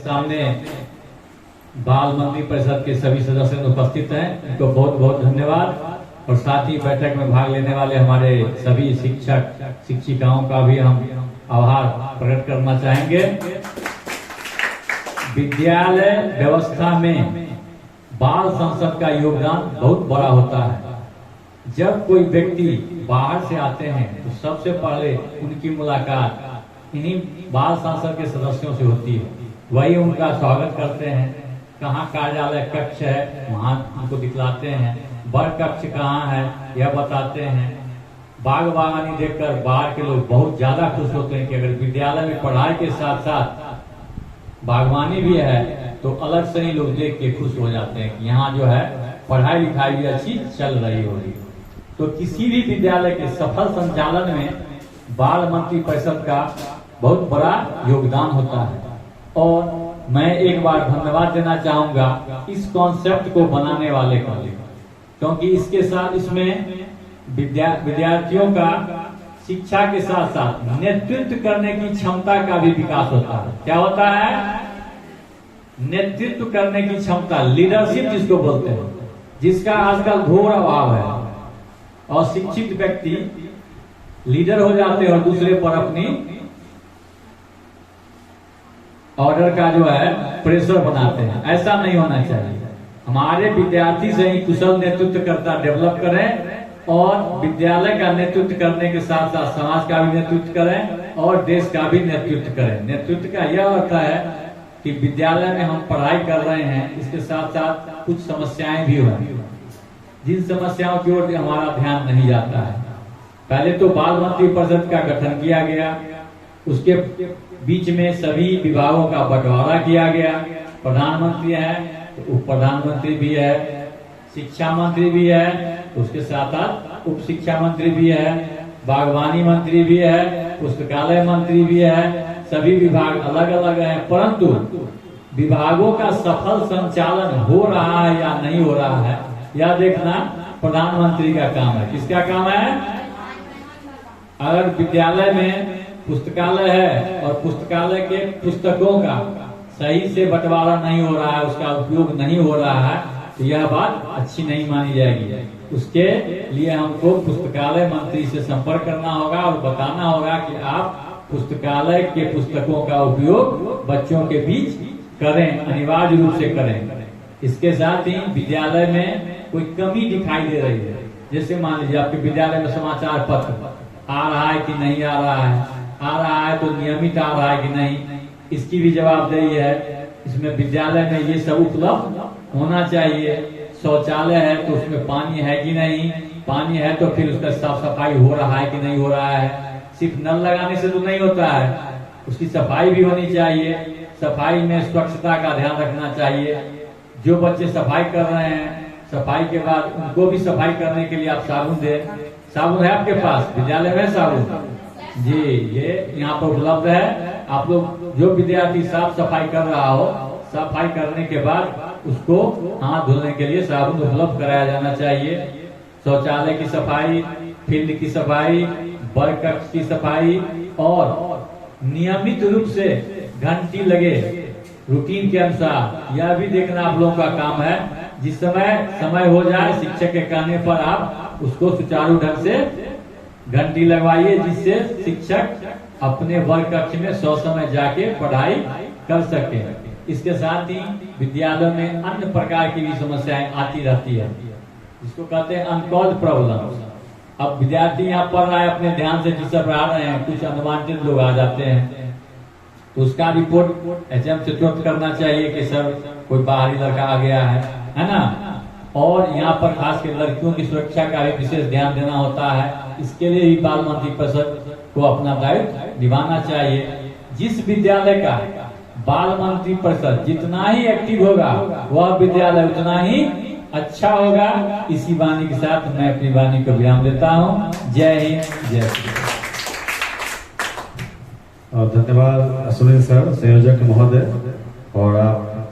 सामने बाल मंत्री परिषद के सभी सदस्य उपस्थित हैं, उनको बहुत बहुत धन्यवाद। और साथ ही बैठक में भाग लेने वाले हमारे सभी शिक्षक शिक्षिकाओं का भी हम आभार प्रकट करना चाहेंगे। विद्यालय व्यवस्था में बाल संसद का योगदान बहुत बड़ा होता है। जब कोई व्यक्ति बाहर से आते हैं तो सबसे पहले उनकी मुलाकात इन्हीं बाल संसद के सदस्यों से होती है। वही उनका स्वागत करते हैं। कहाँ कार्यालय कक्ष है वहां उनको दिखलाते हैं, बर कक्ष कहाँ है यह बताते हैं। बाग बागानी देखकर बाहर के लोग बहुत ज्यादा खुश होते हैं कि अगर विद्यालय में पढ़ाई के साथ साथ बागवानी भी है तो अलग से ही लोग देख के खुश हो जाते हैं कि यहाँ जो है पढ़ाई लिखाई भी अच्छी चल रही होगी। तो किसी भी विद्यालय के सफल संचालन में बाल मंत्री परिषद का बहुत बड़ा योगदान होता है। और मैं एक बार धन्यवाद देना चाहूंगा इस कॉन्सेप्ट को बनाने वाले का, क्योंकि इसके साथ इसमें विद्यार्थियों का शिक्षा के साथ साथ नेतृत्व करने की क्षमता का भी विकास होता है। क्या होता है? नेतृत्व करने की क्षमता, लीडरशिप जिसको बोलते हैं, जिसका आजकल घोर अभाव है। और शिक्षित व्यक्ति लीडर हो जाते हैं और दूसरे पर अपनी ऑर्डर का जो है प्रेशर बनाते हैं। ऐसा नहीं होना चाहिए। हमारे विद्यार्थी से ही कुशल नेतृत्वकर्ता डेवलप करें और विद्यालय का नेतृत्व करने के साथ साथ समाज का भी नेतृत्व करें और देश का भी नेतृत्व करें। नेतृत्व का यह होता है कि विद्यालय में हम पढ़ाई कर रहे हैं, इसके साथ साथ कुछ समस्याएं भी हों, जिन समस्याओं की ओर हमारा ध्यान नहीं जाता है। पहले तो बाल मंत्री परिषद का गठन किया गया, उसके बीच में सभी विभागों का बंटवारा किया गया। प्रधानमंत्री है तो उप प्रधानमंत्री भी है, शिक्षा मंत्री भी है, उसके साथ साथ उप शिक्षा मंत्री भी है, बागवानी मंत्री भी है, पुस्तकालय मंत्री भी है। सभी विभाग अलग अलग हैं, परंतु विभागों का सफल संचालन हो रहा है या नहीं हो रहा है यह देखना प्रधानमंत्री का काम है। किसका काम है? अगर विद्यालय में पुस्तकालय है और पुस्तकालय के पुस्तकों का सही से बंटवारा नहीं हो रहा है, उसका उपयोग नहीं हो रहा है, तो यह बात अच्छी नहीं मानी जाएगी। उसके लिए हमको पुस्तकालय मंत्री से संपर्क करना होगा और बताना होगा कि आप पुस्तकालय के पुस्तकों का उपयोग बच्चों के बीच करें, अनिवार्य रूप से करें। इसके साथ ही विद्यालय में कोई कमी दिखाई दे रही है, जैसे मान लीजिए आपके विद्यालय में समाचार पत्र आ रहा है कि नहीं आ रहा है, आ रहा है तो नियमित आ रहा है कि नहीं, इसकी भी जवाबदेही है। इसमें विद्यालय में ये सब उपलब्ध होना चाहिए। शौचालय है तो उसमें पानी है कि नहीं, पानी है तो फिर उसका साफ सफाई हो रहा है कि नहीं हो रहा है। सिर्फ नल लगाने से तो नहीं होता है, उसकी सफाई भी होनी चाहिए। सफाई में स्वच्छता का ध्यान रखना चाहिए। जो बच्चे सफाई कर रहे हैं, सफाई के बाद उनको भी सफाई करने के लिए आप साबुन दें। साबुन है आपके पास? विद्यालय में साबुन जी ये यहाँ पर उपलब्ध है। आप लोग जो विद्यार्थी साफ सफाई कर रहा हो, सफाई करने के बाद उसको हाथ धोने के लिए साबुन उपलब्ध कराया जाना चाहिए। शौचालय की सफाई, फील्ड की सफाई, वर्ग कक्ष की सफाई और नियमित रूप से घंटी लगे रूटीन के अनुसार, यह भी देखना आप लोगों का काम है। जिस समय हो जाए शिक्षक के कहने पर आप उसको सुचारू ढंग से घंटी लगवाइए, जिससे शिक्षक अपने वर्ग कक्ष में समय जाके पढ़ाई कर सके। इसके साथ ही विद्यालयों में अन्य प्रकार की भी समस्याएं आती रहती है, जिसको कहते हैं अनकॉल्ड प्रॉब्लम। अब विद्यार्थी यहाँ पढ़ रहा है, अपने ध्यान से जिसे पढ़ा रहे हैं, कुछ अनवांछित लोग आ जाते हैं तो उसका रिपोर्ट एचएम से तुरंत करना चाहिए कि सर कोई बाहरी लड़का आ गया है ना। और यहाँ पर खास कर लड़कियों की सुरक्षा का भी विशेष ध्यान देना होता है। इसके लिए भी बाल मंत्री परिषद को अपना दायित्व निभाना चाहिए। जिस विद्यालय का बाल मंत्री परिषद जितना ही एक्टिव होगा वह विद्यालय उतना ही अच्छा होगा। इसी वाणी के साथ मैं अपनी वाणी को विराम देता हूँ। जय हिंद, जय श्री। धन्यवाद सुनील सर, संयोजक महोदय। और आप